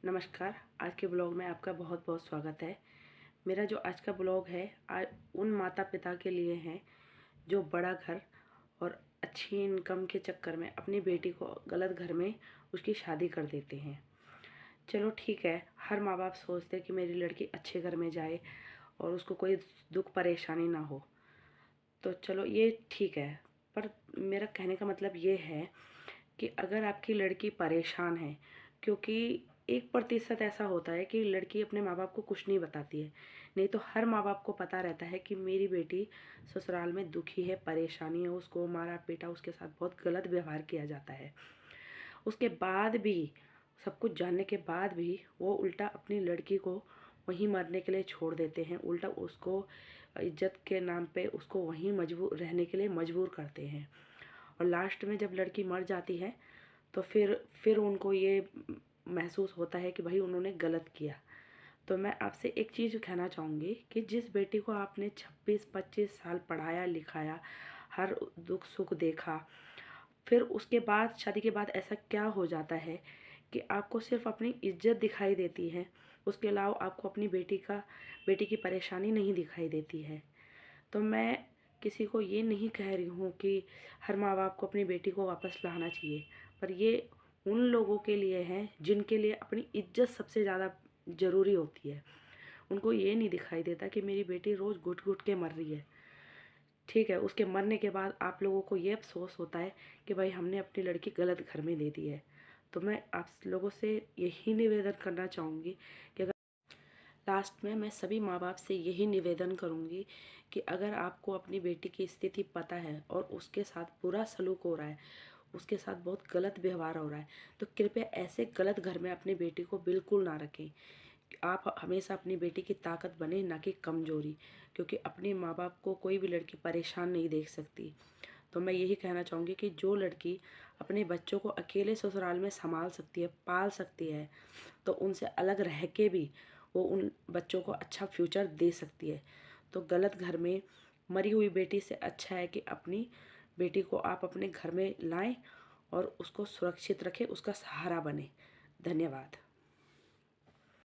नमस्कार। आज के ब्लॉग में आपका बहुत बहुत स्वागत है। मेरा जो आज का ब्लॉग है आज उन माता पिता के लिए है जो बड़ा घर और अच्छी इनकम के चक्कर में अपनी बेटी को गलत घर में उसकी शादी कर देते हैं। चलो ठीक है, हर माँ बाप सोचते हैं कि मेरी लड़की अच्छे घर में जाए और उसको कोई दुख परेशानी ना हो, तो चलो ये ठीक है। पर मेरा कहने का मतलब ये है कि अगर आपकी लड़की परेशान है, क्योंकि 1% ऐसा होता है कि लड़की अपने माँ बाप को कुछ नहीं बताती है, नहीं तो हर माँ बाप को पता रहता है कि मेरी बेटी ससुराल में दुखी है, परेशानी है, उसको मारा पीटा, उसके साथ बहुत गलत व्यवहार किया जाता है। उसके बाद भी, सब कुछ जानने के बाद भी वो उल्टा अपनी लड़की को वहीं मरने के लिए छोड़ देते हैं। उल्टा उसको इज्जत के नाम पे उसको वहीं मजबूर रहने के लिए मजबूर करते हैं। और लास्ट में जब लड़की मर जाती है तो फिर उनको ये महसूस होता है कि भाई उन्होंने गलत किया। तो मैं आपसे एक चीज़ कहना चाहूँगी कि जिस बेटी को आपने 26-25 साल पढ़ाया लिखाया, हर दुख सुख देखा, फिर उसके बाद शादी के बाद ऐसा क्या हो जाता है कि आपको सिर्फ अपनी इज्जत दिखाई देती है, उसके अलावा आपको अपनी बेटी की परेशानी नहीं दिखाई देती है। तो मैं किसी को ये नहीं कह रही हूँ कि हर माँ बाप को अपनी बेटी को वापस लाना चाहिए, पर ये उन लोगों के लिए है जिनके लिए अपनी इज्जत सबसे ज़्यादा ज़रूरी होती है। उनको ये नहीं दिखाई देता कि मेरी बेटी रोज़ घुट घुट के मर रही है। ठीक है, उसके मरने के बाद आप लोगों को ये अफ़सोस होता है कि भाई हमने अपनी लड़की गलत घर में दे दी है। तो मैं आप लोगों से यही निवेदन करना चाहूँगी कि अगर लास्ट में मैं सभी माँ बाप से यही निवेदन करूँगी कि अगर आपको अपनी बेटी की स्थिति पता है और उसके साथ बुरा सलूक हो रहा है, उसके साथ बहुत गलत व्यवहार हो रहा है, तो कृपया ऐसे गलत घर में अपनी बेटी को बिल्कुल ना रखें। आप हमेशा अपनी बेटी की ताकत बने, ना कि कमज़ोरी, क्योंकि अपने माँ बाप को कोई भी लड़की परेशान नहीं देख सकती। तो मैं यही कहना चाहूँगी कि जो लड़की अपने बच्चों को अकेले ससुराल में संभाल सकती है, पाल सकती है, तो उनसे अलग रह के भी वो उन बच्चों को अच्छा फ्यूचर दे सकती है। तो गलत घर में मरी हुई बेटी से अच्छा है कि अपनी बेटी को आप अपने घर में लाएं और उसको सुरक्षित रखें, उसका सहारा बने। धन्यवाद।